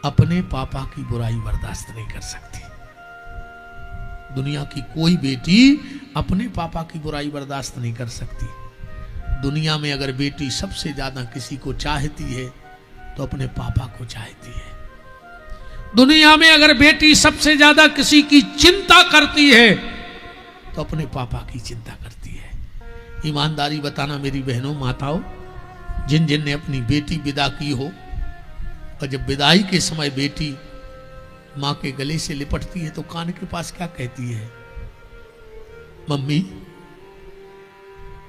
अपने पापा की बुराई बर्दाश्त नहीं कर सकती। दुनिया की कोई बेटी अपने पापा की बुराई बर्दाश्त नहीं कर सकती। दुनिया में अगर बेटी सबसे ज्यादा किसी को चाहती है तो अपने पापा को चाहती है। दुनिया में अगर बेटी सबसे ज्यादा किसी की चिंता करती है तो अपने पापा की चिंता करती है। ईमानदारी बताना मेरी बहनों माताओं, जिन जिन ने अपनी बेटी विदा की हो और जब विदाई के समय बेटी मां के गले से लिपटती है तो कान के पास क्या कहती है? मम्मी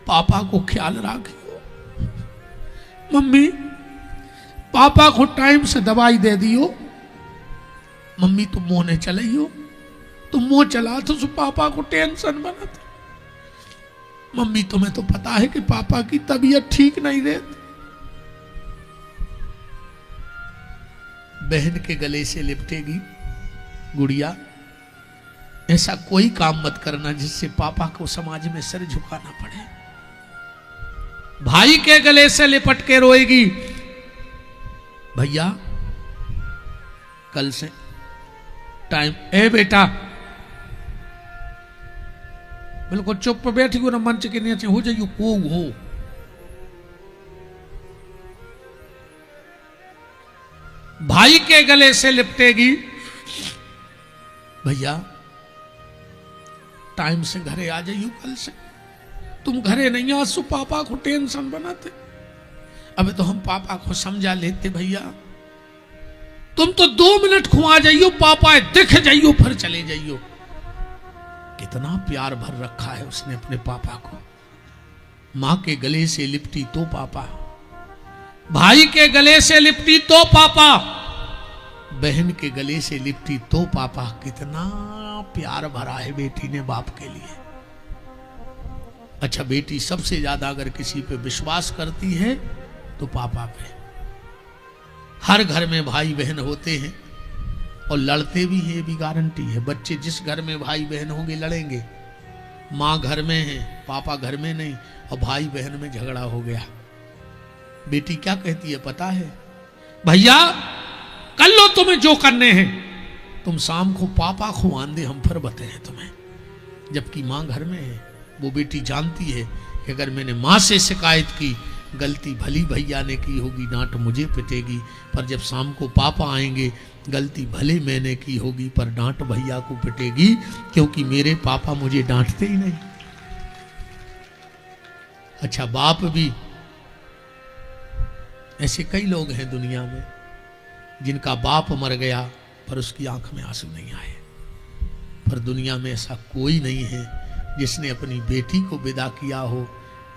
पापा को ख्याल रखियो, मम्मी पापा को टाइम से दवाई दे दियो, मम्मी तुम मुंह ने चलाइयो, तुम मुंह चला तो पापा को टेंशन बना था। मम्मी तुम्हें तो पता है कि पापा की तबीयत ठीक नहीं रहती। बहन के गले से लिपटेगी गुड़िया, ऐसा कोई काम मत करना जिससे पापा को समाज में सर झुकाना पड़े। भाई के गले से लिपट के रोएगी, भैया कल से टाइम, ए बेटा बिल्कुल चुप बैठी हो ना, मंच के नीचे हो जाइयो को हो। भाई के गले से लिपटेगी, भैया टाइम से घरे आ जाइयो कल से, तुम घरे नहीं आ सो पापा को टेंशन बनाते। अबे तो हम पापा को समझा लेते, भैया तुम तो 2 मिनट खुआ जाइयो, पापा दिख जाइयो फिर चले जाइयो। कितना प्यार भर रखा है उसने अपने पापा को। मां के गले से लिपटी तो पापा, भाई के गले से लिपटी तो पापा, बहन के गले से लिपटी तो पापा। कितना प्यार भरा है बेटी ने बाप के लिए। अच्छा, बेटी सबसे ज्यादा अगर किसी पे विश्वास करती है तो पापा पे। हर घर में भाई बहन होते हैं और लड़ते भी हैं, ये भी गारंटी है। बच्चे जिस घर में भाई बहन होंगे लड़ेंगे। माँ घर में है, पापा घर में नहीं, और भाई बहन में झगड़ा हो गया, बेटी क्या कहती है पता है? भैया कर लो तुम्हें जो करने हैं, तुम शाम को पापा को आंदे हम फिर बताएं तुम्हें। जबकि माँ घर में है। वो बेटी जानती है कि अगर मैंने माँ से शिकायत की, गलती भली भैया ने की होगी, डांट मुझे पिटेगी, पर जब शाम को पापा आएंगे गलती भले मैंने की होगी पर डांट भैया को पिटेगी, क्योंकि मेरे पापा मुझे डांटते ही नहीं। अच्छा, बाप भी, ऐसे कई लोग हैं दुनिया में जिनका बाप मर गया पर उसकी आंख में आंसू नहीं आए। पर दुनिया में ऐसा कोई नहीं है जिसने अपनी बेटी को विदा किया हो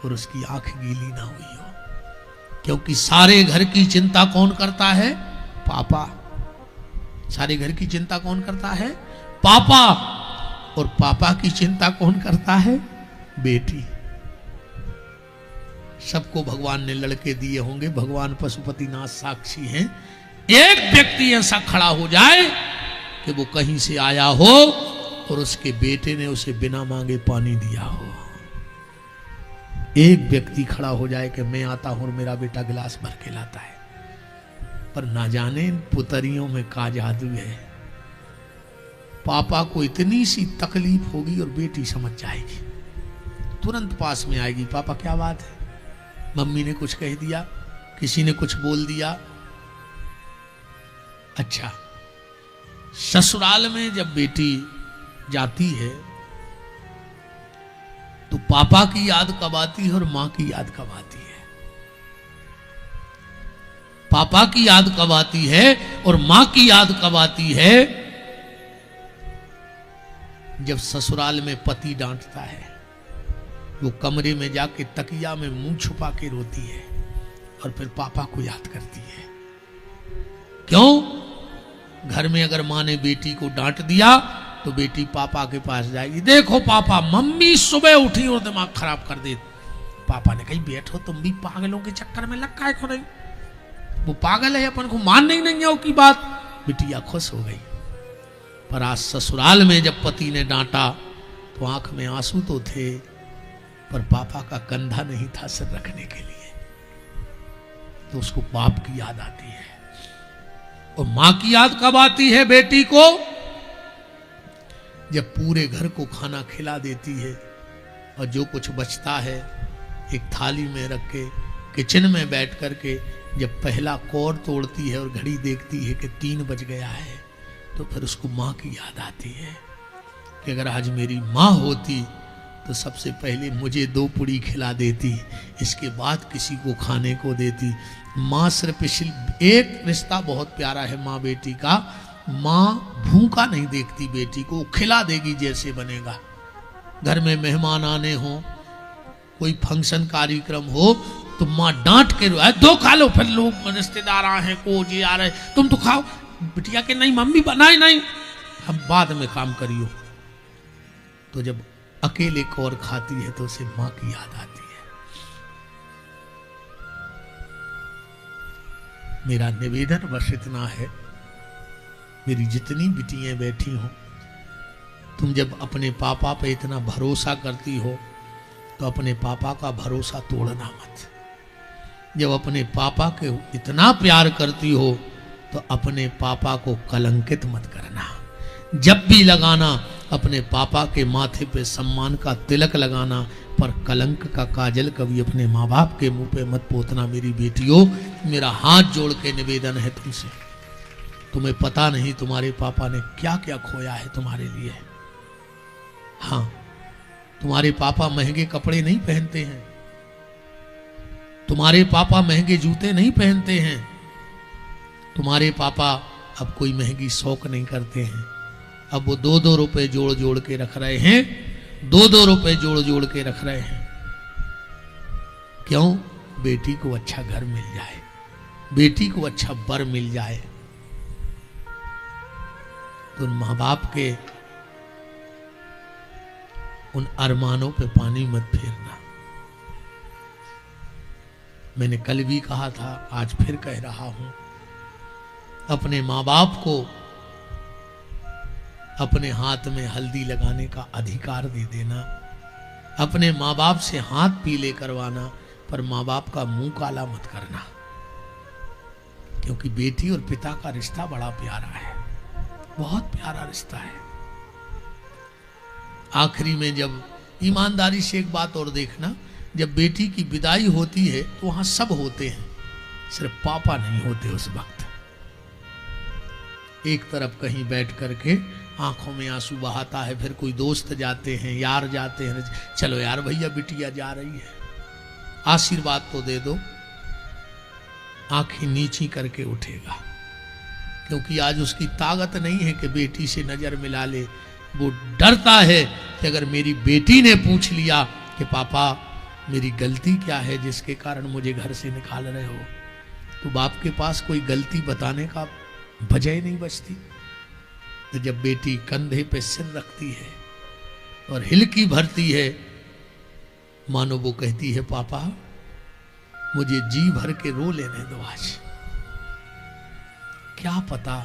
और उसकी आंख गीली ना हुई हो। क्योंकि सारे घर की चिंता कौन करता है? पापा। सारे घर की चिंता कौन करता है? पापा। और पापा की चिंता कौन करता है? बेटी। सबको भगवान ने लड़के दिए होंगे, भगवान पशुपतिनाथ साक्षी हैं। एक व्यक्ति ऐसा खड़ा हो जाए कि वो कहीं से आया हो और उसके बेटे ने उसे बिना मांगे पानी दिया हो। एक व्यक्ति खड़ा हो जाए कि मैं आता हूं और मेरा बेटा गिलास भर के लाता है। पर ना जाने इन पुतरियों में का जादू है। पापा को इतनी सी तकलीफ होगी और बेटी समझ जाएगी, तुरंत पास में आएगी। पापा क्या बात है? मम्मी ने कुछ कह दिया, किसी ने कुछ बोल दिया। अच्छा, ससुराल में जब बेटी जाती है तो पापा की याद कब आती है और मां की याद कब आती है? पापा की याद कब आती है और मां की याद कब आती है? जब ससुराल में पति डांटता है, वो कमरे में जाके तकिया में मुंह छुपा के रोती है और फिर पापा को याद करती है। क्यों? घर में अगर मां ने बेटी को डांट दिया तो बेटी पापा के पास जाएगी, देखो पापा मम्मी सुबह उठी और दिमाग खराब कर दे। पापा ने कही बैठो, तुम भी पागलों के चक्कर में लग को नहीं, वो पागल है, अपन को मान नहीं है की बात। बिटिया खुश हो गई। पर आज ससुराल में जब पति ने डांटा तो आंख में आंसू तो थे, पर पापा का कंधा नहीं था सिर रखने के लिए, तो उसको बाप की याद आती है। और मां की याद कब आती है बेटी को? जब पूरे घर को खाना खिला देती है और जो कुछ बचता है एक थाली में रख के किचन में बैठ करके जब पहला कौर तोड़ती है और घड़ी देखती है कि 3 बज गया है, तो फिर उसको माँ की याद आती है कि अगर आज मेरी माँ होती तो सबसे पहले मुझे 2 पुड़ी खिला देती, इसके बाद किसी को खाने को देती। माँ सिर्फ एक रिश्ता बहुत प्यारा है माँ बेटी का, माँ भूखा नहीं देखती बेटी को, खिला देगी जैसे बनेगा। घर में मेहमान आने हो, कोई फंक्शन कार्यक्रम हो, तो माँ डांट के दो खा लो, फिर लोग रिश्तेदार आए हैं, को जी आ रहे, तुम तो खाओ। बिटिया के नहीं मम्मी बनाए नहीं, हम बाद में काम करियो। तो जब अकेले कौर खाती है तो उसे मां की याद आती है। मेरा निवेदन बस इतना है, मेरी जितनी बिटियां बैठी हो, तुम जब अपने पापा पे इतना भरोसा करती हो तो अपने पापा का भरोसा तोड़ना मत। जब अपने पापा के इतना प्यार करती हो तो अपने पापा को कलंकित मत करना। जब भी लगाना अपने पापा के माथे पे सम्मान का तिलक लगाना, पर कलंक का काजल कभी अपने माँ बाप के मुंह पे मत पोतना। मेरी बेटियों, मेरा हाथ जोड़ के निवेदन है तुमसे, तुम्हें पता नहीं तुम्हारे पापा ने क्या क्या खोया है तुम्हारे लिए। हाँ, तुम्हारे पापा महंगे कपड़े नहीं पहनते हैं, तुम्हारे पापा महंगे जूते नहीं पहनते हैं, तुम्हारे पापा अब कोई महंगी शौक नहीं करते हैं। अब वो 2-2 रुपए जोड़ जोड़ के रख रहे हैं, 2-2 रुपए जोड़ जोड़ के रख रहे हैं। क्यों? बेटी को अच्छा घर मिल जाए, बेटी को अच्छा वर मिल जाए। तो माँ बाप के उन अरमानों पे पानी मत फेरना। मैंने कल भी कहा था, आज फिर कह रहा हूं, अपने माँ बाप को अपने हाथ में हल्दी लगाने का अधिकार दे देना, अपने माँ बाप से हाथ पीले करवाना, पर माँ बाप का मुंह काला मत करना। क्योंकि बेटी और पिता का रिश्ता बड़ा प्यारा है, बहुत प्यारा रिश्ता है। आखिरी में जब ईमानदारी से एक बात और देखना, जब बेटी की विदाई होती है तो वहां सब होते हैं, सिर्फ पापा नहीं होते उस वक्त। एक तरफ कहीं बैठ करके आंखों में आंसू बहाता है, फिर कोई दोस्त जाते हैं, यार जाते हैं, चलो यार भैया बिटिया जा रही है, आशीर्वाद तो दे दो। आंखें नीची करके उठेगा, क्योंकि आज उसकी ताकत नहीं है कि बेटी से नजर मिला ले। वो डरता है कि अगर मेरी बेटी ने पूछ लिया कि पापा मेरी गलती क्या है जिसके कारण मुझे घर से निकाल रहे हो, तो बाप के पास कोई गलती बताने का वजह नहीं बचती। तो जब बेटी कंधे पे सिर रखती है और हिलकी भरती है, मानो वो कहती है पापा मुझे जी भर के रो लेने दो आज, क्या पता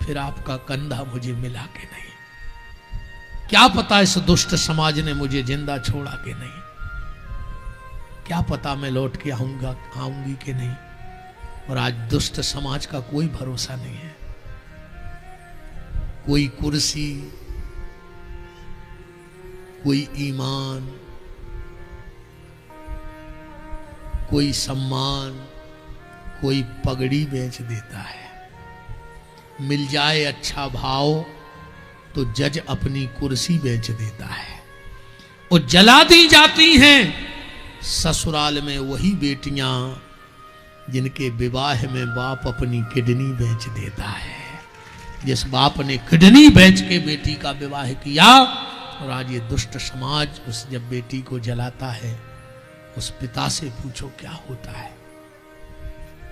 फिर आपका कंधा मुझे मिला के नहीं, क्या पता इस दुष्ट समाज ने मुझे जिंदा छोड़ा के नहीं, क्या पता मैं लौट के आऊंगी कि नहीं। और आज दुष्ट समाज का कोई भरोसा नहीं है। कोई कुर्सी, कोई ईमान, कोई सम्मान, कोई पगड़ी बेच देता है। मिल जाए अच्छा भाव तो जज अपनी कुर्सी बेच देता है। और जला दी जाती हैं ससुराल में वही बेटियां जिनके विवाह में बाप अपनी किडनी बेच देता है। जिस बाप ने किडनी बेच के बेटी का विवाह किया, और आज ये दुष्ट समाज उस जब बेटी को जलाता है, उस पिता से पूछो क्या होता है।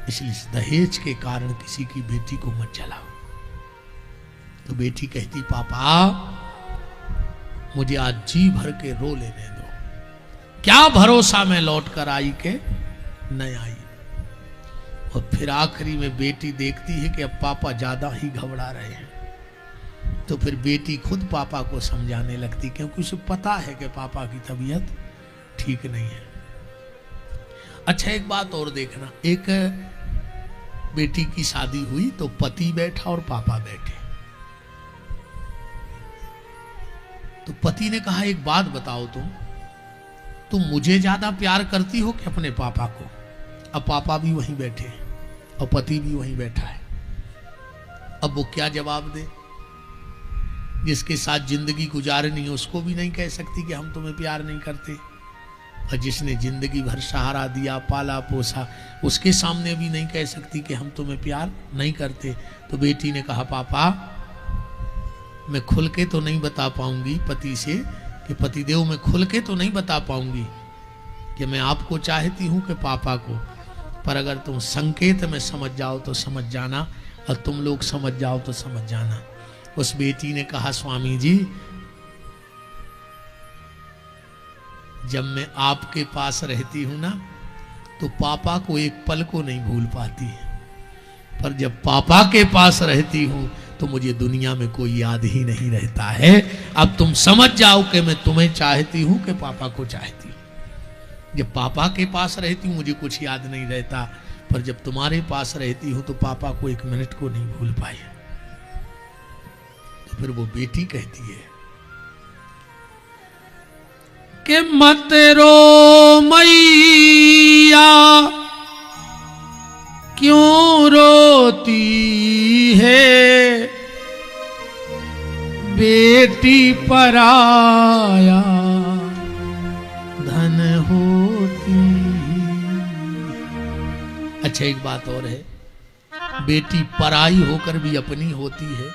इसलिए दहेज के कारण किसी की बेटी को मत जलाओ। तो बेटी कहती पापा मुझे आज जी भर के रो लेने दो, क्या भरोसा मैं लौट कर आई के नहीं आई। और फिर आखिरी में बेटी देखती है कि अब पापा ज्यादा ही घबरा रहे हैं, तो फिर बेटी खुद पापा को समझाने लगती, क्योंकि उसे पता है कि पापा की तबीयत ठीक नहीं है। अच्छा एक बात और देखना, एक बेटी की शादी हुई तो पति बैठा और पापा बैठे। तो पति ने कहा एक बात बताओ, तुम मुझे ज्यादा प्यार करती हो कि अपने पापा को? अब पापा भी वहीं बैठे और पति भी वहीं बैठा है। अब वो क्या जवाब दे? जिसके साथ जिंदगी गुजारनी है उसको भी नहीं कह सकती कि हम तुम्हें प्यार नहीं करते, और जिसने जिंदगी भर सहारा दिया, पाला पोसा, उसके सामने भी नहीं कह सकती कि हम तुम्हें प्यार नहीं करते। तो बेटी ने कहा पापा, मैं खुल के तो नहीं बता पाऊंगी पति से कि पतिदेव, मैं खुल के तो नहीं बता पाऊंगी कि मैं आपको चाहती हूं कि पापा को, पर अगर तुम संकेत में समझ जाओ तो समझ जाना, और तुम लोग समझ जाओ तो समझ जाना। उस बेटी ने कहा स्वामी जी, जब मैं आपके पास रहती हूं ना तो पापा को एक पल को नहीं भूल पाती, पर जब पापा के पास रहती हूं तो मुझे दुनिया में कोई याद ही नहीं रहता है। अब तुम समझ जाओ कि मैं तुम्हें चाहती हूं कि पापा को चाहती हूं। जब पापा के पास रहती हूं मुझे कुछ याद नहीं रहता, पर जब तुम्हारे पास रहती हूं तो पापा को एक मिनट को नहीं भूल पाई। तो फिर वो बेटी कहती है कि मत रो मैया, क्यों रोती है, बेटी पराया धन होती। अच्छा एक बात और है, बेटी पराई होकर भी अपनी होती है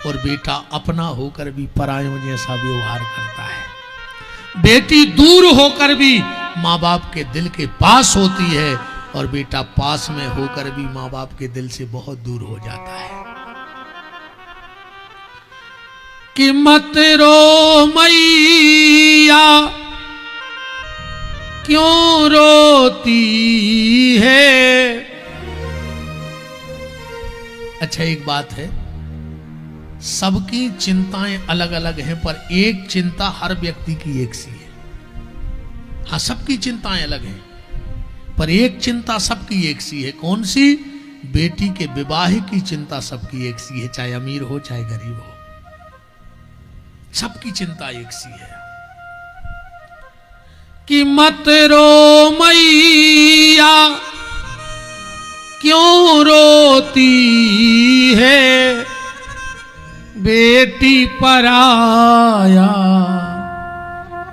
और बेटा अपना होकर भी परायों जैसा व्यवहार करता है। बेटी दूर होकर भी माँ बाप के दिल के पास होती है और बेटा पास में होकर भी माँ बाप के दिल से बहुत दूर हो जाता है। कि मत रो मैया, क्यों रोती है। अच्छा एक बात है, सबकी चिंताएं अलग अलग हैं, पर एक चिंता हर व्यक्ति की एक सी है। हाँ, सबकी चिंताएं अलग हैं, पर एक चिंता सबकी एक सी है। कौन सी? बेटी के विवाह की चिंता सबकी एक सी है, चाहे अमीर हो चाहे गरीब हो, सबकी चिंता एक सी है। कि मत रो मैया, क्यों रोती है, बेटी पराया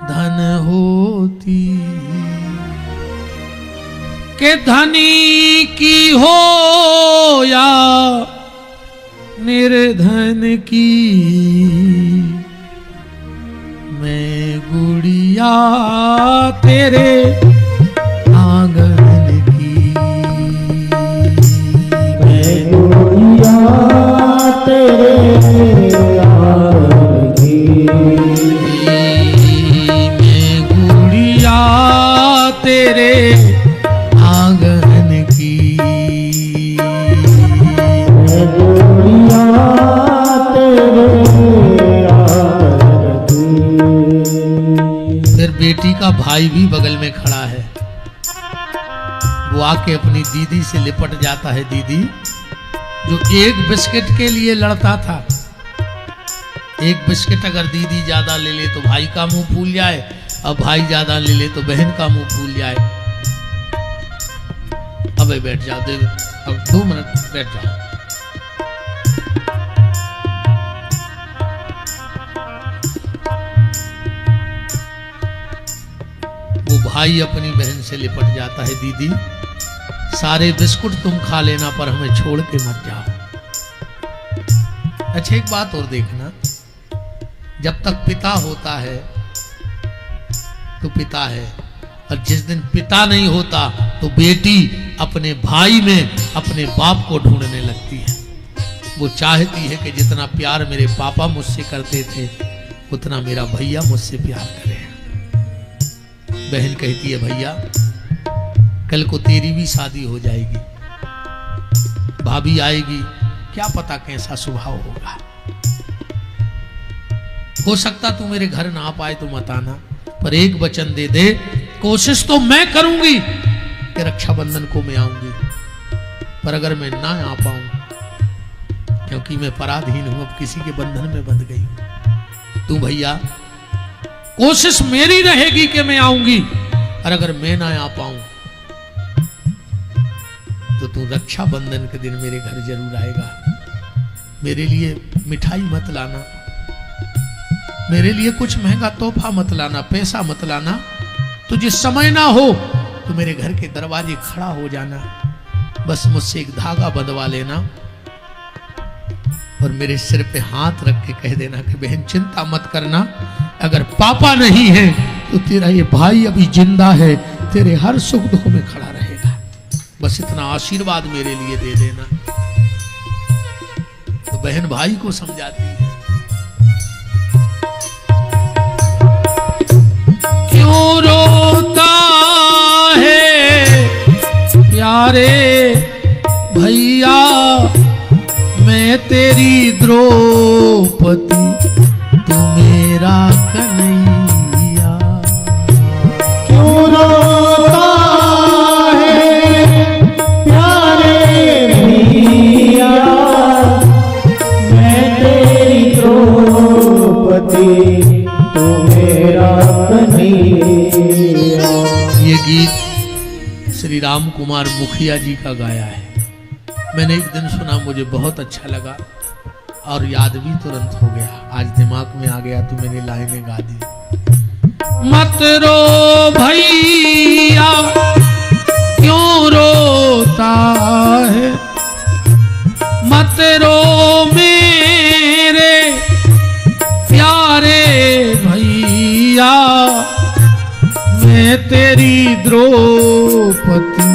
धन होती। के धनी की हो या निर्धन की, मैं गुड़िया तेरे आंगन की, मैं गुड़िया तेरे आंगन की, मैं गुड़िया तेरे आंगन की, मैं गुड़िया तेरे आंगन की। फिर बेटी का भाई भी बगल में खड़ा है, वो आके अपनी दीदी से लिपट जाता है। दीदी जो एक बिस्किट के लिए लड़ता था, एक बिस्किट अगर दीदी ज्यादा ले ले तो भाई का मुंह फूल जाए, अब भाई ज्यादा ले ले तो बहन का मुंह फूल जाए। अबे बैठ जाओ, दे अब 2 मिनट बैठ जाओ। वो भाई अपनी बहन से लिपट जाता है, दीदी सारे बिस्कुट तुम खा लेना पर हमें छोड़ के मत जाओ। अच्छा एक बात और देखना, जब तक पिता होता है तो पिता है, और जिस दिन पिता नहीं होता तो बेटी अपने भाई में अपने बाप को ढूंढने लगती है। वो चाहती है कि जितना प्यार मेरे पापा मुझसे करते थे उतना मेरा भैया मुझसे प्यार करे। बहन कहती है भैया कल को तेरी भी शादी हो जाएगी, भाभी आएगी, क्या पता कैसा स्वभाव होगा, हो सकता तू मेरे घर ना आ पाए तो मत आना, पर एक वचन दे दे, कोशिश तो मैं करूंगी कि रक्षाबंधन को मैं आऊंगी। पर अगर मैं ना आ पाऊं, क्योंकि मैं पराधीन हूं, अब किसी के बंधन में बंध गई हूं, तू भैया कोशिश मेरी रहेगी कि मैं आऊंगी, और अगर मैं ना आ पाऊं तो तू रक्षाबंधन के दिन मेरे घर जरूर आएगा। मेरे लिए मिठाई मत लाना, मेरे लिए कुछ महंगा तोहफा मत लाना, पैसा मत लाना। तुझे समय ना हो तो मेरे घर के दरवाजे खड़ा हो जाना, बस मुझसे एक धागा बंधवा लेना और मेरे सिर पे हाथ रख के कह देना कि बहन चिंता मत करना, अगर पापा नहीं है तो तेरा ये भाई अभी जिंदा है, तेरे हर सुख दुख में खड़ा रहेगा। बस इतना आशीर्वाद मेरे लिए दे देना। तो बहन भाई को समझाती है, क्यों रोता है प्यारे भैया, मैं तेरी द्रौपदी, तू मेरा कन्हैया। क्यों रोता है प्यारे भैया, मैं तेरी द्रौपदी, तू मेरा कन्हैया। ये गीत श्री राम कुमार मुखिया जी का गाया है। मैंने एक दिन सुना, मुझे बहुत अच्छा लगा और याद भी तुरंत हो गया, आज दिमाग में आ गया तो मैंने लाइनें गा दी। मत रो भैया क्यों रोता है, मत रो मेरे प्यारे भैया, मैं तेरी द्रौपदी,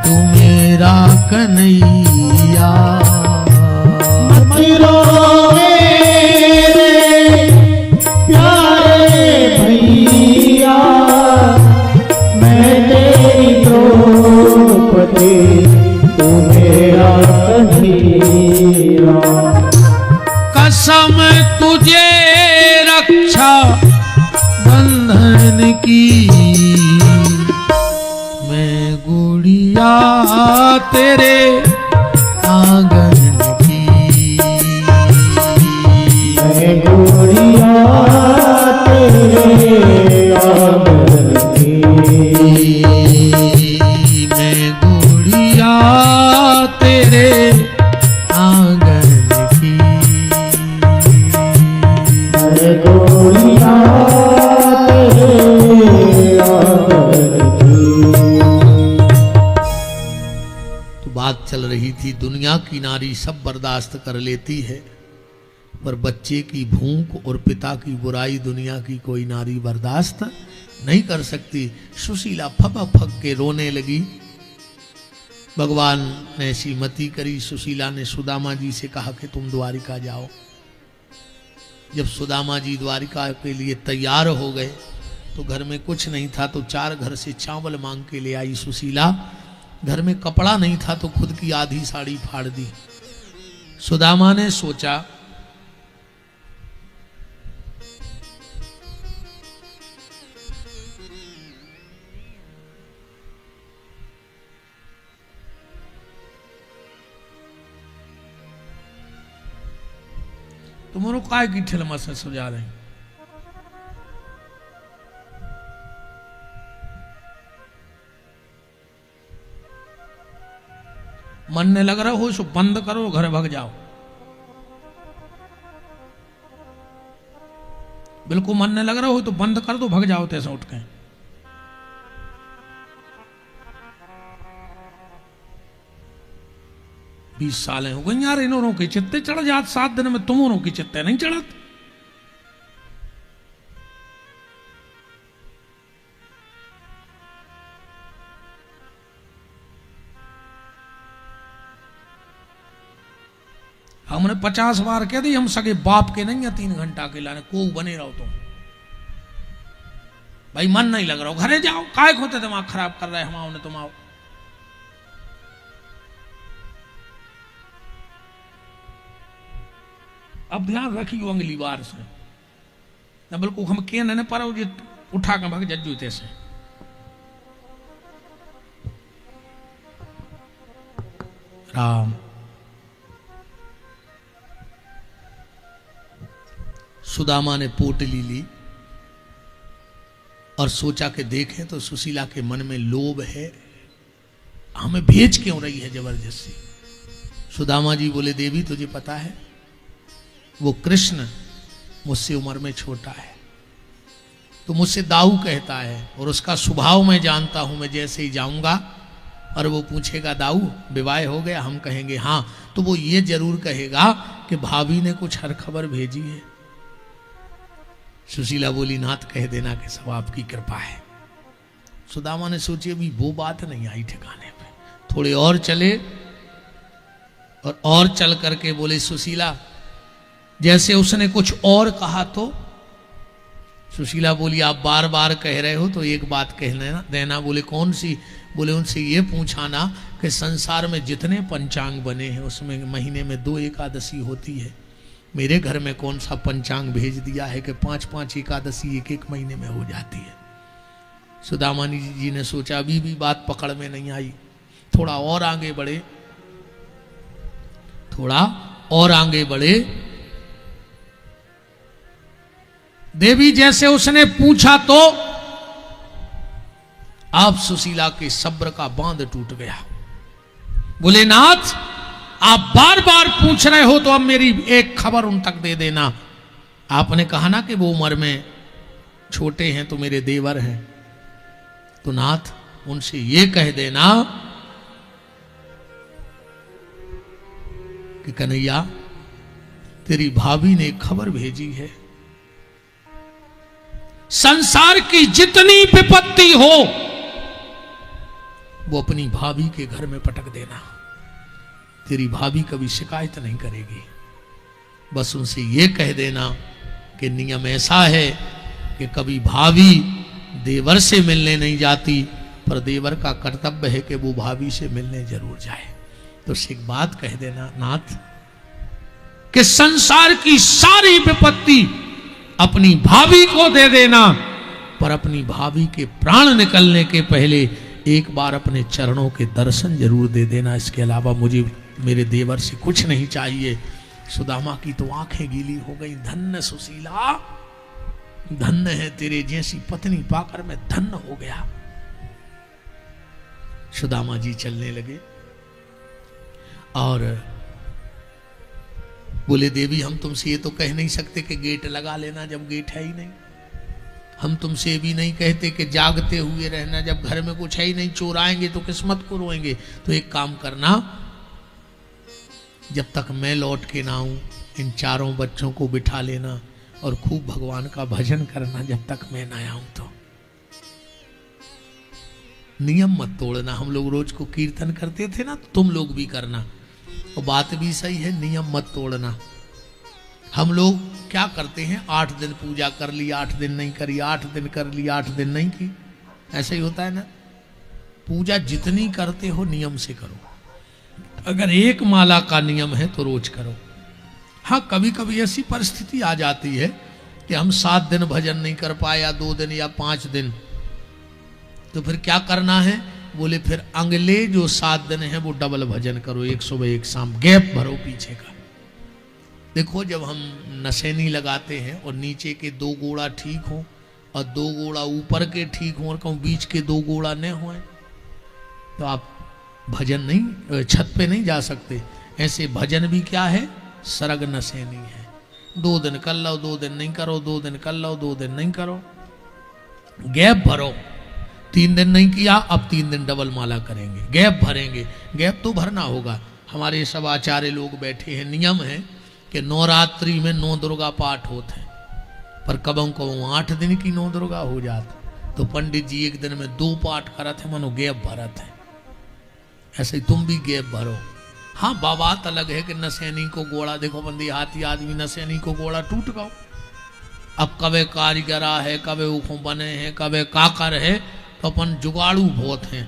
तू मेरा कन्हैया। मत रो मेरे प्यारे भैया, मैं तेरी द्रौपदी, तू मेरा कन्हैया। कसम तुझे रक्षा बंधन की, मैं गुड़िया तेरे आंगन की, मैं गुड़िया तेरे आंगन की, मैं गुड़िया तेरे आंगन की, मैं गुड़िया तेरे आंगन की। तो बात चल रही थी, दुनिया की नारी सब बर्दाश्त कर लेती है, पर बच्चे की भूख और पिता की बुराई दुनिया की कोई नारी बर्दाश्त नहीं कर सकती। सुशीला फक फक के रोने लगी। भगवान ने ऐसी मति करी, सुशीला ने सुदामा जी से कहा कि तुम द्वारिका जाओ। जब सुदामा जी द्वारिका के लिए तैयार हो गए तो घर में कुछ नहीं था, तो 4 घर से चावल मांग के ले आई सुशीला। घर में कपड़ा नहीं था तो खुद की आधी साड़ी फाड़ दी। सुदामा ने सोचा तुम काय की ठिलमा से सुझा रहे, मन ने लग रहा हो सो बंद करो, घर भाग जाओ। बिल्कुल मन ने लग रहा हो तो बंद कर दो, भाग जाओ तैसे उठ के। बीस साल हो गई यार, इन्होंने की चित्ते चढ़ जात, 7 दिन में तुमों की चित्ते नहीं चढ़त। हमने 50 बार कह दी, हम सगे बाप के नहीं है 3 घंटा के लाने को बने रहो तुम। भाई मन नहीं लग रहा हो, घरे जाओ, काय खोते दिमाग खराब कर रहे हम आओ ने तुम आओ। अब ध्यान रखियो अगली बार से न, बिल्कुल हम के न पर उठा के भाग जज्जू तैसे। राम। सुदामा ने पोटली ली और सोचा कि देखें तो सुशीला के मन में लोभ है, हमें भेज क्यों रही है जबरदस्ती। सुदामा जी बोले, देवी तुझे पता है वो कृष्ण मुझसे उम्र में छोटा है, तो मुझसे दाऊ कहता है और उसका स्वभाव मैं जानता हूं। मैं जैसे ही जाऊंगा और वो पूछेगा दाऊ विवाह हो गया, हम कहेंगे हाँ, तो वो ये जरूर कहेगा कि भाभी ने कुछ हर खबर भेजी है। सुशीला बोली, नाथ कह देना कि सब आपकी कृपा है। सुदामा ने सोची अभी वो बात नहीं आई ठिकाने पे, थोड़े और चले और चल करके बोले, सुशीला जैसे उसने कुछ और कहा तो। सुशीला बोली, आप बार बार कह रहे हो तो एक बात कहना देना। बोले, कौन सी? बोले, उनसे ये पूछाना कि संसार में जितने पंचांग बने हैं उसमें महीने में 2 एकादशी होती है, मेरे घर में कौन सा पंचांग भेज दिया है कि 5-5 एकादशी एक महीने में हो जाती है। सुदामानी जी ने सोचा अभी भी बात पकड़ में नहीं आई, थोड़ा और आगे बढ़े, थोड़ा और आगे बढ़े। देवी जैसे उसने पूछा तो आप सुशीला के सब्र का बांध टूट गया। बोले, नाथ आप बार बार पूछ रहे हो तो अब मेरी एक खबर उन तक दे देना। आपने कहा ना कि वो उम्र में छोटे हैं तो मेरे देवर हैं, तो नाथ उनसे ये कह देना कि कन्हैया तेरी भाभी ने खबर भेजी है, संसार की जितनी विपत्ति हो वो अपनी भाभी के घर में पटक देना, तेरी भाभी कभी शिकायत नहीं करेगी। बस उनसे ये कह देना कि नियम ऐसा है कि कभी भाभी देवर से मिलने नहीं जाती, पर देवर का कर्तव्य है कि वो भाभी से मिलने जरूर जाए। तो एक बात कह देना नाथ कि संसार की सारी विपत्ति अपनी भाभी को दे देना, पर अपनी भाभी के प्राण निकलने के पहले एक बार अपने चरणों के दर्शन जरूर दे देना। इसके अलावा मुझे मेरे देवर से कुछ नहीं चाहिए। सुदामा की तो आंखें गीली हो गई। धन्य सुशीला, धन्य है, तेरे जैसी पत्नी पाकर मैं धन्य हो गया। सुदामा जी चलने लगे और बोले, देवी हम तुमसे ये तो कह नहीं सकते कि गेट लगा लेना जब गेट है ही नहीं। हम तुमसे भी नहीं कहते कि जागते हुए रहना जब घर में कुछ है ही नहीं। चोर आएंगे तो किस्मत को रोएंगे। तो एक काम करना, जब तक मैं लौट के ना आऊं इन चारों बच्चों को बिठा लेना और खूब भगवान का भजन करना जब तक मैं ना आऊं। तो नियम मत तोड़ना। हम लोग रोज को कीर्तन करते थे ना, तुम लोग भी करना। और बात भी सही है, नियम मत तोड़ना। हम लोग क्या करते हैं, 8 दिन पूजा कर ली, 8 दिन नहीं करी, 8 दिन कर ली, 8 दिन नहीं की। ऐसा ही होता है ना। पूजा जितनी करते हो नियम से करो। अगर 1 माला का नियम है तो रोज करो। हाँ, कभी कभी ऐसी परिस्थिति आ जाती है कि हम 7 दिन भजन नहीं कर पाए, या 2 दिन या 5 दिन, तो फिर क्या करना है? बोले, फिर अगले जो 7 दिन है वो डबल भजन करो, 1 सुबह 1 शाम, गैप भरो पीछे का। देखो, जब हम नशेनी लगाते हैं और नीचे के 2 गोड़ा ठीक हो और 2 गोड़ा ऊपर के ठीक हो और कहूँ बीच के 2 गोड़ा न हो, तो आप भजन नहीं, छत पे नहीं जा सकते। ऐसे भजन भी क्या है, सरग नशेनी है। 2 दिन कर लो, 2 दिन नहीं करो, 2 दिन कर लो, 2 दिन नहीं करो, गैप भरो। 3 दिन नहीं किया, अब 3 दिन डबल माला करेंगे, गैप भरेंगे। गैप तो भरना होगा। हमारे सब आचार्य लोग बैठे हैं। नियम है कि नवरात्रि में 9 दुर्गा पाठ होते हैं, पर कबों कबों 8 दिन की 9 दुर्गा हो जाती। तो पंडित जी एक दिन में 2 पाठ करत है, मनो गैप भरत है। ऐसे ही तुम भी गैप भरो। हाँ, बात अलग है कि नशेनी को गोड़ा, देखो बंदी हाथी आदमी नशेनी को गोड़ा टूट गो। अब कबे कारीगरा है, कबे उखों बने हैं, कबे काकर है, तो अपन जुगाड़ू बहुत हैं।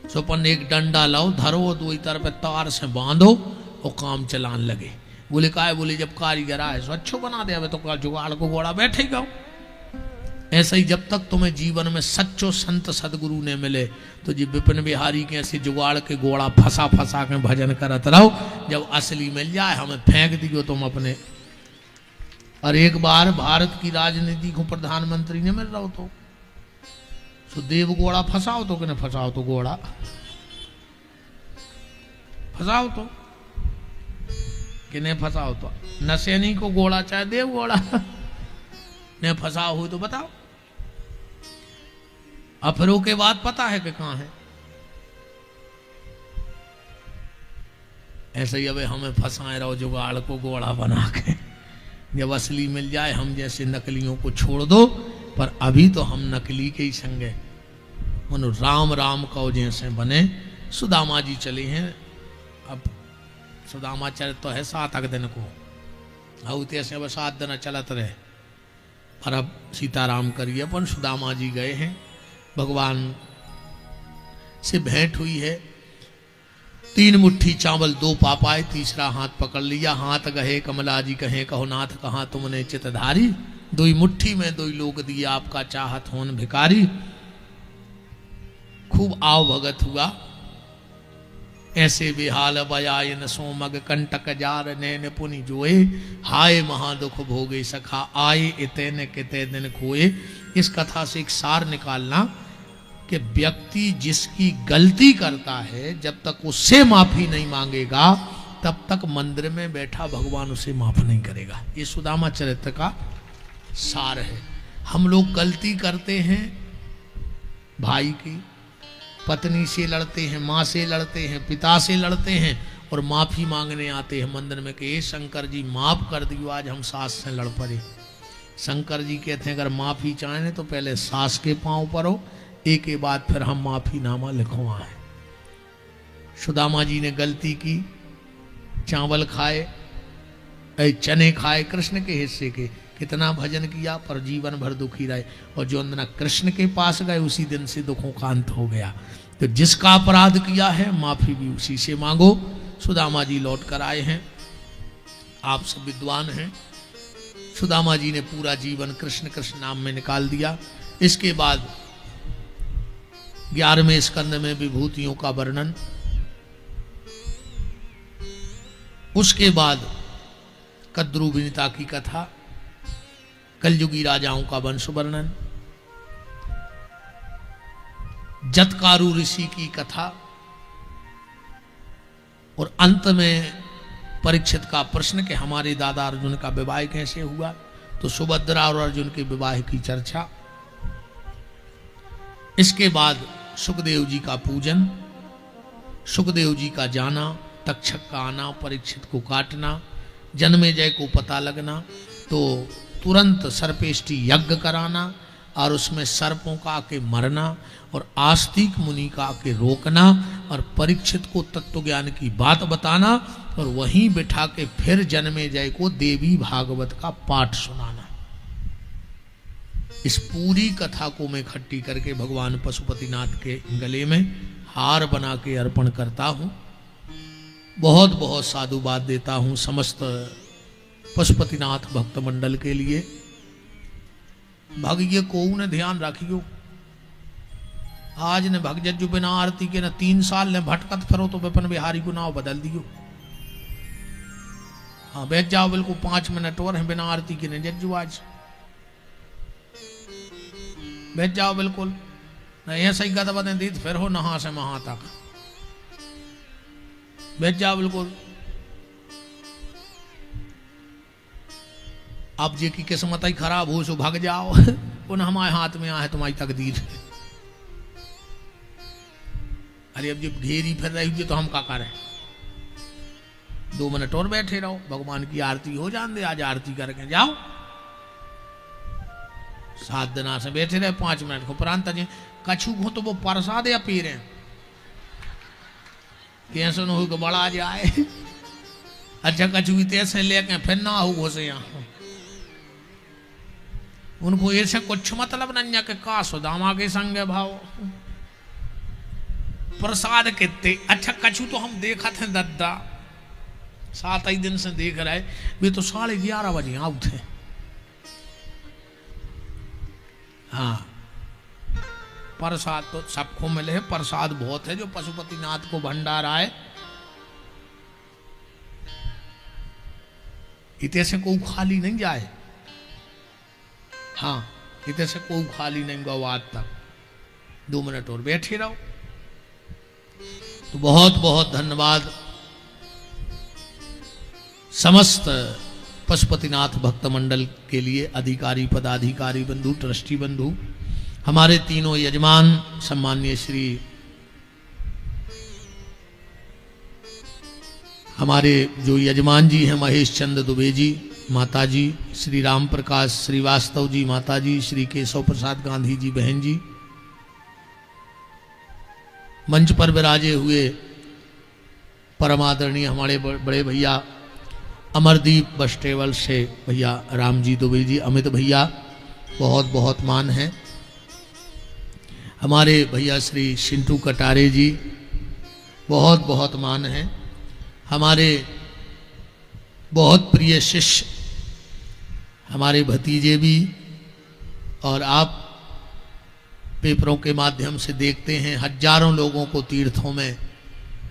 तो अपन एक डंडा लाओ, धरो, 2 तरफ तार से बांधो और काम चलान लगे। बोले का है? बोले जब कारीगर आए सो अच्छो बना दे, तो जुगाड़ को घोड़ा बैठेगा। ऐसा ही जब तक तुम्हें जीवन में सच्चो संत सदगुरु ने मिले तो जी विपिन बिहारी के ऐसे जुगाड़ के गोड़ा फंसा फंसा के भजन करत रहो। जब असली मिल जाए हमें फेंक दियो तुम अपने। और एक बार भारत की राजनीति को प्रधानमंत्री ने मिल रहा तो देव गोड़ा फंसाओ तो कि न फंसाओ तो गोड़ा फंसाओ तो कि नहीं फंसाओ तो नशेनी को गोड़ा चाहे देव गोड़ा ने फंसाओ हो तो बताओ। अफरों के बाद पता है कि कहां है। ऐसे ही अब हमें फंसाए रहो जुगाड़ को गोड़ा बना के। जब असली मिल जाए हम जैसे नकलियों को छोड़ दो। पर अभी तो हम नकली के ही संग है। मनो राम राम कहो जैसे बने। सुदामा जी चले हैं। अब सुदामा चरित तो है 7 दिन को औते से अब 7 दिन चलत रहे। और अब सीताराम करिए अपन सुदामा जी गए हैं। भगवान से भेंट हुई है। 3 मुट्ठी चावल 2 पापाए तीसरा हाथ पकड़ लिया। हाथ गहे कमला जी कहे कहो नाथ कहाँ तुमने चितधारी। 2 मुट्ठी में 2 लोग दिए आपका चाहत होन भिकारी। खूब आव भगत हुआ। ऐसे बेहाल बयाय न सोमग कंटक जार नैन पुनि जोए। हाय महादुख भोगे सखा आए इतने किते दिन खोए। इस कथा से एक सार निकालना कि व्यक्ति जिसकी गलती करता है जब तक उससे माफी नहीं मांगेगा तब तक मंदिर में बैठा भगवान उसे माफ नहीं करेगा। ये सुदामा चरित्र का सार है। हम लोग गलती करते हैं भाई की, पत्नी से लड़ते हैं, माँ से लड़ते हैं, पिता से लड़ते हैं और माफी मांगने आते हैं मंदिर में कि शंकर जी माफ कर दियो आज हम सास से लड़ पड़े। शंकर जी कहते हैं अगर माफी चाहें तो पहले सास के पांव पड़ो एक के बाद फिर हम माफी नामा लिखवाएं। सुदामा जी ने गलती की। चावल खाए चने खाए कृष्ण के हिस्से के। कितना भजन किया पर जीवन भर दुखी रहे। और जो अंदना कृष्ण के पास गए उसी दिन से दुखों का अंत हो गया। तो जिसका अपराध किया है माफी भी उसी से मांगो। सुदामा जी लौट कर आए हैं। आप सब विद्वान हैं। सुदामा जी ने पूरा जीवन कृष्ण कृष्ण नाम में निकाल दिया। इसके बाद 11वें स्कंद में विभूतियों का वर्णन। उसके बाद कद्रू विनीता की कथा, कलयुगी राजाओं का वंश वर्णन, जतकारु ऋषि की कथा और अंत में परीक्षित का प्रश्न कि हमारे दादा अर्जुन का विवाह कैसे हुआ। तो सुभद्रा और अर्जुन के विवाह की चर्चा। इसके बाद सुखदेव जी का पूजन, सुखदेव जी का जाना, तक्षक का आना, परीक्षित को काटना, जन्मेजय को पता लगना तो तुरंत सर्पेष्टि यज्ञ कराना और उसमें सर्पों का आके मरना और आस्तिक मुनि का आके रोकना और परीक्षित को तत्व ज्ञान की बात बताना और वहीं बिठा के फिर जन्मेजय को देवी भागवत का पाठ सुनाना। इस पूरी कथा को मैं इकट्ठी करके भगवान पशुपतिनाथ के गले में हार बना के अर्पण करता हूँ। बहुत बहुत साधुवाद देता हूँ समस्त पशुपतिनाथ भक्त मंडल के लिए। भाग्य को न ध्यान रखियो। आज ने भगजज्जू बिना आरती के न 3 साल ने भटकत फिरो तो विपिन बिहारी को नाव बदल दियो। हाँ बैठ जाओ बिल्कुल 5 मिनट और है बिना आरती के न जज्जू आज बैठ जाओ बिल्कुल न ऐसा ही गद बदन दी फिर हो नहा से महा तक बैठ जाओ बिल्कुल। अब जे की किस्मत ही खराब हो सो भाग जाओ पुनः हमारे हाथ में आए तुम्हारी तकदीर। अरे अब जब घेरी फिर रही हुई तो हम क्या करें। 2 मिनट और बैठे रहो भगवान की आरती हो जान दे। आज आरती करके जाओ। 7 दिन से बैठे रहे 5 मिनट को प्रांत जी कछु को तो वो प्रसाद या पी रहे कैसे न हो बड़ा जाए। अच्छा कछु भी तैसे लेके फिर ना हो से यहाँ उनको ऐसे कुछ मतलब नहीं के का सुदामा के संग भाव प्रसाद कितने। अच्छा कछु तो हम देखा थे दद्दा 7 ही दिन से देख रहे वे तो 11:30 बजे आउट थे। हाँ, प्रसाद तो सबको मिले है, प्रसाद बहुत है जो पशुपतिनाथ को भंडार आए। इतने से कोई खाली नहीं जाए। हाँ, इतने से कोई खाली नहीं गवा आज तक। 2 मिनट और बैठे रहो। तो बहुत बहुत धन्यवाद समस्त पशुपतिनाथ भक्त मंडल के लिए, अधिकारी पदाधिकारी बंधु, ट्रस्टी बंधु, हमारे तीनों यजमान सम्माननीय श्री हमारे जो यजमान जी हैं महेश चंद्र दुबे जी, माता जी, श्री राम प्रकाश श्रीवास्तव जी, माता जी, श्री केशव प्रसाद गांधी जी, बहन जी, मंच पर विराजे हुए परमादरणीय हमारे बड़े भैया अमरदीप बस्टेवल से भैया राम जी दुबे जी, अमित भैया, बहुत बहुत मान है। हमारे भैया श्री सिंटू कटारे जी, बहुत बहुत मान है। हमारे बहुत प्रिय शिष्य हमारे भतीजे भी, और आप पेपरों के माध्यम से देखते हैं हजारों लोगों को तीर्थों में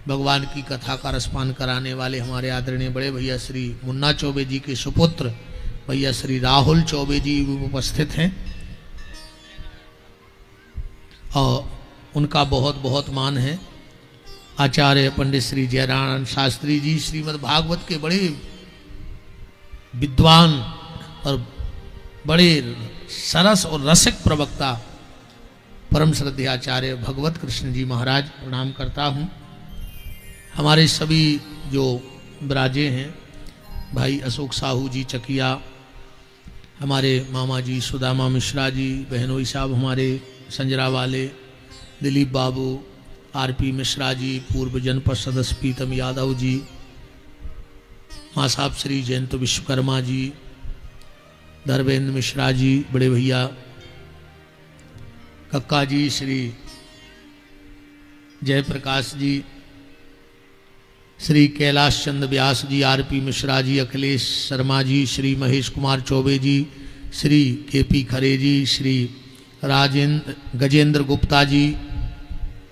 भगवान की कथा का रसपान कराने वाले हमारे आदरणीय बड़े भैया श्री मुन्ना चौबे जी के सुपुत्र भैया श्री राहुल चौबे जी उपस्थित हैं, और उनका बहुत बहुत मान है। आचार्य पंडित श्री जयराम शास्त्री जी श्रीमद् भागवत के बड़े विद्वान और बड़े सरस और रसिक प्रवक्ता परम श्रद्धेय आचार्य भगवत कृष्ण जी महाराज, प्रणाम करता हूँ। हमारे सभी जो विराजे हैं, भाई अशोक साहू जी चकिया, हमारे मामा जी सुदामा मिश्रा जी, बहनोई साहब हमारे संजरा वाले, दिलीप बाबू, आरपी मिश्रा जी, पूर्व जनपद सदस्य पीतम यादव जी, माँ साहब श्री जयंत विश्वकर्मा जी, धर्मेंद्र मिश्रा जी, बड़े भैया कक्का जी, श्री जयप्रकाश जी, श्री कैलाश चंद्र व्यास जी, आरपी मिश्रा जी, अखिलेश शर्मा जी, श्री महेश कुमार चौबे जी, श्री केपी खरे जी, श्री गजेंद्र गुप्ता जी,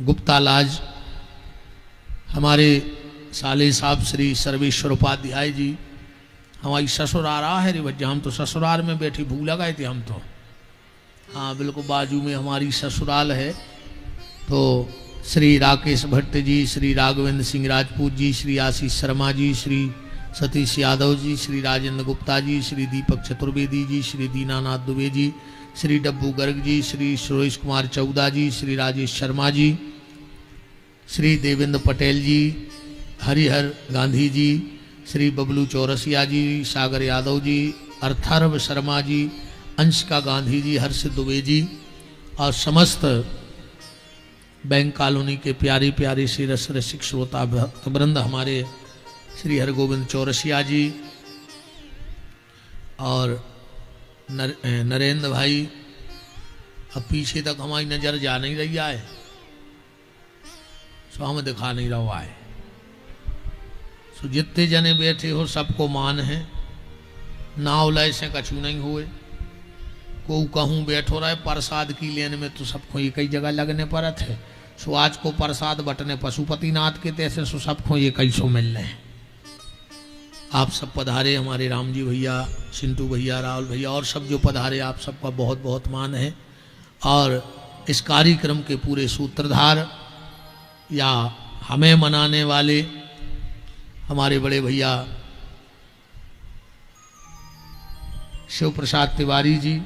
गुप्ता लाज, हमारे साले साहब श्री सर्वेश्वर उपाध्याय जी। हमारी ससुर आ रहा है रे भज्जा, हम तो ससुराल में बैठी भूल गए थे हम तो। हाँ, बिल्कुल बाजू में हमारी ससुराल है। तो श्री राकेश भट्ट जी, श्री राघवेंद्र सिंह राजपूत जी, श्री आशीष शर्मा जी, श्री सतीश यादव जी, श्री राजेंद्र गुप्ता जी, श्री दीपक चतुर्वेदी जी, श्री दीनानाथ दुबे जी, श्री डब्बू गर्ग जी, श्री सुरेश कुमार चौदा जी, श्री राजेश शर्मा जी, श्री देवेंद्र पटेल जी, हरिहर गांधी जी, श्री बबलू चौरसिया जी, सागर यादव जी, अर्थारव शर्मा जी, अंशिका गांधी जी, हर्षित दुबे जी, और समस्त बैंक कॉलोनी के प्यारे प्यारे श्री रस रसिक श्रोता भक्तवृंद, हमारे श्री हरगोविंद चौरसिया जी और नरेंद्र भाई। अब पीछे तक हमारी नजर जा नहीं रही है, सो हमें दिखा नहीं रहा है। सो जितने जने बैठे हो सबको मान है, नाव लय से कछु नहीं हुए। को कहूँ बैठो रहे प्रसाद की लेन में तो सबको एक ही जगह लगने पर थे। सो आज को प्रसाद बटने पशुपतिनाथ के तैसे सो सबको एक ही सो मिल रहे हैं। आप सब पधारे, हमारे राम जी भैया, सिंटू भैया, राहुल भैया और सब जो पधारे, आप सबका बहुत बहुत मान है। और इस कार्यक्रम के पूरे सूत्रधार या हमें मनाने वाले हमारे बड़े भैया शिव प्रसाद तिवारी जी,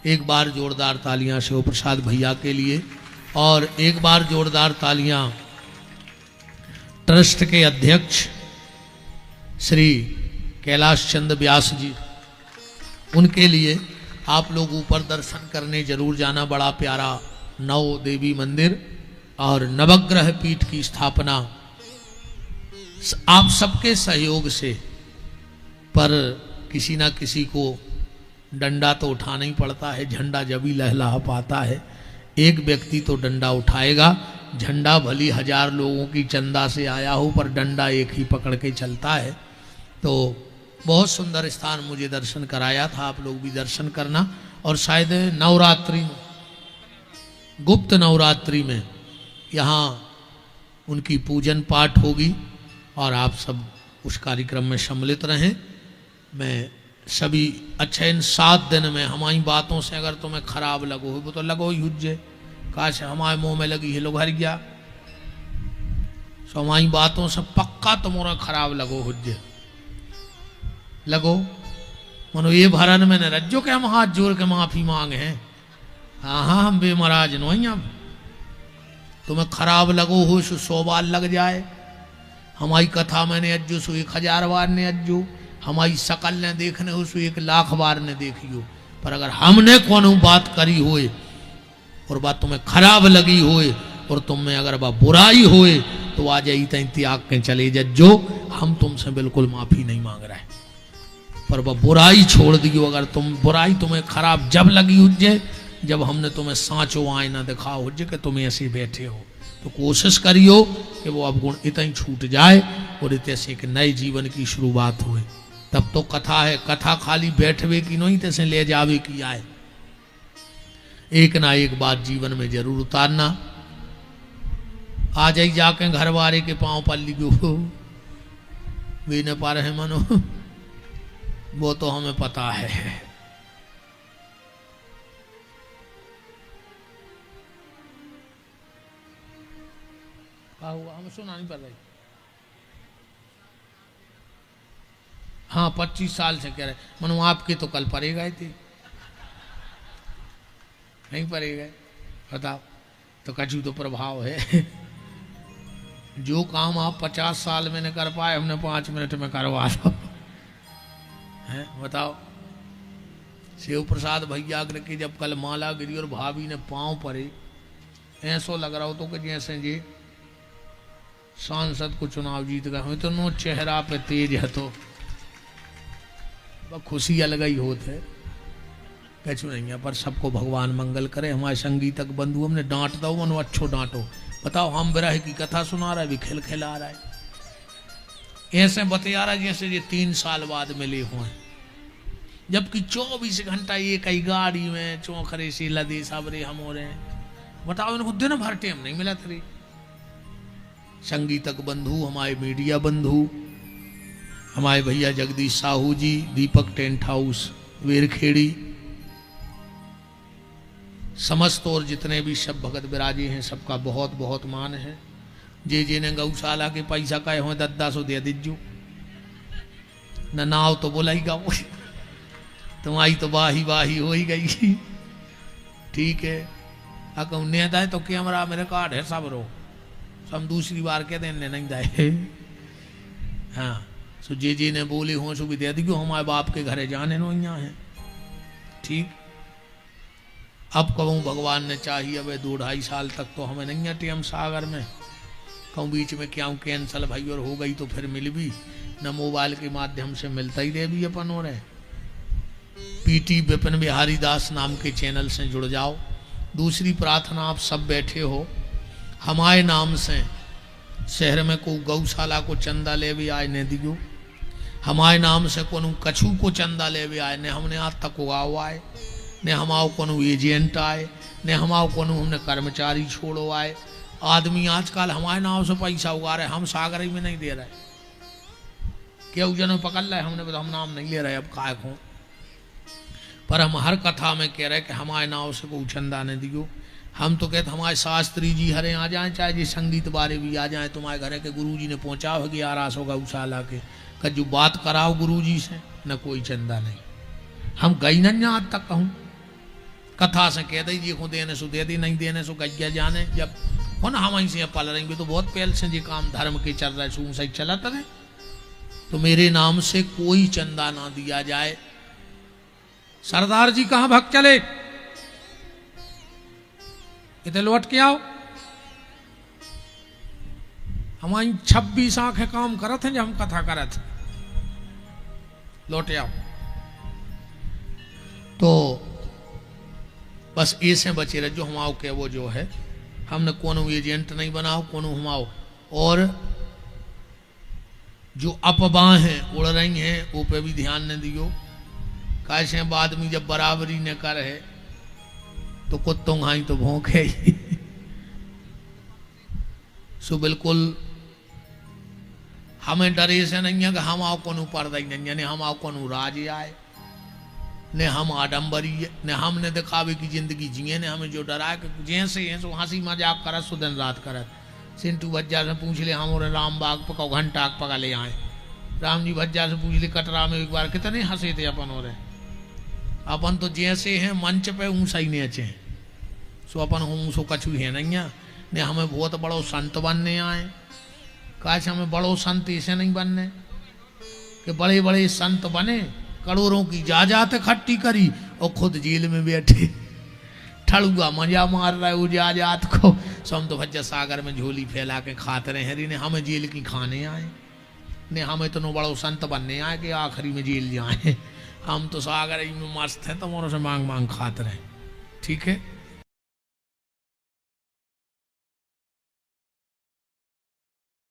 एक बार जोरदार तालियां शिव प्रसाद भैया के लिए, और एक बार जोरदार तालियां ट्रस्ट के अध्यक्ष श्री कैलाश चंद्र व्यास जी, उनके लिए। आप लोग ऊपर दर्शन करने जरूर जाना, बड़ा प्यारा नव देवी मंदिर और नवग्रह पीठ की स्थापना आप सबके सहयोग से, पर किसी ना किसी को डंडा तो उठाना ही पड़ता है, झंडा जब ही लहलहा पाता है। एक व्यक्ति तो डंडा उठाएगा, झंडा भली 1000 लोगों की चंदा से आया हो पर डंडा एक ही पकड़ के चलता है। तो बहुत सुंदर स्थान मुझे दर्शन कराया था, आप लोग भी दर्शन करना। और शायद नवरात्रि में, गुप्त नवरात्रि में यहाँ उनकी पूजन पाठ होगी और आप सब उस कार्यक्रम में सम्मिलित रहें। मैं सभी अच्छा इन 7 दिन में हमारी बातों से अगर तुम्हें खराब लगो वो तो लगो ही हुज्जे, काश हमारे मुंह में लगी है लोग हर गया, सो हमारी बातों से पक्का तुम्हारा खराब लगो हुज्जे लगो। मनो ये भरन में न रज्जो के हम हाथ जोड़ के माफी मांगे हैं। हाँ हाँ हम बेमराज नहीं, अब तुम्हें खराब लगो हो सो 100 बार लग जाए। हमारी कथा मैंने अज्जू सो 1000 बार ने अज्जू, हमारी शकल ने देखने हो सो 1,00,000 बार ने देखियो, पर अगर हमने कोनो बात करी होए और बात तुम्हें खराब लगी होए और तुम में अगर वह बुराई होए तो आ जाई तई त्याग के चले जज्जो, हम तुमसे बिल्कुल माफी नहीं मांग रहे, पर वह बुराई छोड़ दियो। अगर तुम बुराई तुम्हें खराब जब लगी हुज्जे जब हमने तुम्हें सांचो आईना दिखा हुज्जे कि तुम ऐसे बैठे हो, तो कोशिश करियो कि वो अवगुण इतना ही छूट जाए और इतने से एक नए जीवन की शुरुआत हुए। तब तो कथा है, कथा खाली बैठवे की नहीं तैसे ले जावे की आए। एक ना एक बात जीवन में जरूर उतारना। आ जाई जाके घर वाले के पांव पर लिखो वे न पा रहे मनो, वो तो हमें पता है। क्या हुआ हमें सुना नहीं पड़ रही। हाँ 25 साल से कह रहे मनो आपके तो कल परे गए थे, नहीं परे गए, बताओ तो कछु तो प्रभाव है। जो काम आप 50 साल में न कर पाए हमने 5 मिनट में करवा दो है, बताओ। शिव प्रसाद भैया की जब कल माला गिरी और भाभी ने पांव परे, ऐसो लग रहा हो तो कि जैसे जी सांसद को चुनाव जीत गए हो, तो नो चेहरा पे तेज है, तो खुशी अलग ही होते है, कछु नहीं है। पर सबको भगवान मंगल करे। हमारे संगीतक बंधु हमने डांट दो मनो अच्छो डांटो, बताओ हम विरह की कथा सुना रहा है भी खिलखिला रहा है, ऐसे बतिया रहा है जैसे ये 3 साल बाद मिले हुए, जबकि 24 घंटा एक ही गाड़ी में चौखरे से लदे सबरे हम हो रहे हैं। बताओ इनको दिन भर टाइम नहीं मिला तेरी। संगीतक बंधु, हमारे मीडिया बंधु, हमारे भैया जगदीश साहू जी, दीपक टेंट हाउस वेरखेड़ी, समस्त और जितने भी सब भगत विराजे हैं सबका बहुत बहुत मान है। जे ने गौशाला के पैसा कहे हो 10-10 दे दीजो, न नाव तो बोला ही गाओ तुम्हारी तो वाही वाही हो ही गई। ठीक है अकौ नेता है तो कैमरा मेरे कार्ड है सब रो, हम दूसरी बार कह देने नहीं दाए। हाँ सो जे ने बोले हो सो भी दे दी, हमारे बाप के घरे जाने नो यहाँ है। ठीक अब कहूँ भगवान ने चाहिए अब 2-2.5 साल तक तो हमें नहीं है टीएम सागर में, कहूँ बीच में क्या कैंसल भाई और हो गई तो फिर मिल भी न, मोबाइल के माध्यम से मिलता ही रहे भी अपन हो रहे। पीटी विपिन बिहारी दास नाम के चैनल से जुड़ जाओ। दूसरी प्रार्थना, आप सब बैठे हो, हमारे नाम से शहर में को गौशाला को चंदा ले भी आए ने दियो, हमारे नाम से को कछू को चंदा ले भी आए ने, हमने आज तक उगाओ आए ने, हमाओ को एजेंट आए ने, हमाओ को हमने कर्मचारी छोड़ो आए। आदमी आजकल हमारे नाम से पैसा उगा रहे, हम सागर में नहीं दे रहे, क्यों जन पकड़ रहे हमने बताया हम नाम नहीं ले रहे अब काय को, पर हम हर कथा में कह रहे कि हमारे नाव से को चंदा ने दियो। हम तो कहते हमारे शास्त्री जी हरे आ जाएं, चाहे जी संगीत बारे भी आ जाएं, तुम्हारे घरे के गुरुजी ने पहुंचा हो गया 1100 गौशाला के, जो बात कराओ गुरुजी से न कोई चंदा नहीं। हम गई नहीं आज तक कहूँ, कथा से कह दी जी को देने सो दे दी, नहीं देने सो गैया जाने। जब हो ना हम ऐसे पल रहे भी तो बहुत पहले से जी काम धर्म के चल रहा है, सू सही चलता रहे, तो मेरे नाम से कोई चंदा ना दिया जाए। सरदार जी कहाँ भग चले, इतने लौट के आओ। हमारी 26 आंखें काम करत हैं जब हम कथा करत, लौटे आओ। तो बस ऐसे बचे रहे जो हमाओ के वो जो है, हमने कोनो एजेंट नहीं बनाओ कोनो हमाओ। और जो अफवाहें उड़ रही हैं वो पे भी ध्यान न दियो, कैसे आदमी जब बराबरी न कर है तो कुत्तों घाई तो भौंके ही। सो बिल्कुल हमें डरे से नहीं है कि हम आओ को पर्दा ही नहीं ने हम आओ को राज आए ने हम आडम्बरी ने हमने दिखावे की जिंदगी जिए ने हमें जो डरा कि जैसे हैं सो हंसी मजाक करत सो दिन रात करत। सिंटू भज्जा से पूछ ले हम और राम बाग पकाओ घंटा पका ले आए। राम जी भज्जा से पूछ ले कटरा में एक बार कितने हंसे थे अपन और अपन तो जैसे हैं मंच पे ऊँचा ही नहीं अच्छे सो अपन हूँ सो कछु है नहीं ने हमें बहुत बड़ो संत बनने आए। काश हमें बड़ो संत ऐसे नहीं बनने कि बड़े बड़े संत बने करोड़ों की जायदाद इकट्ठी करी और खुद जेल में बैठे ठड़ुआ मजा मार रहा है वो जायदाद को। सम तो भज्जा सागर में झोली फैला के खाते रहे हरी ने हमें जेल की खाने आए ने हमें तो नो बड़ो संत बनने आए कि आखिरी में जेल जाए। हम तो सागर में मस्त हैं तो मोरों से मांग मांग खाते रहे। ठीक है।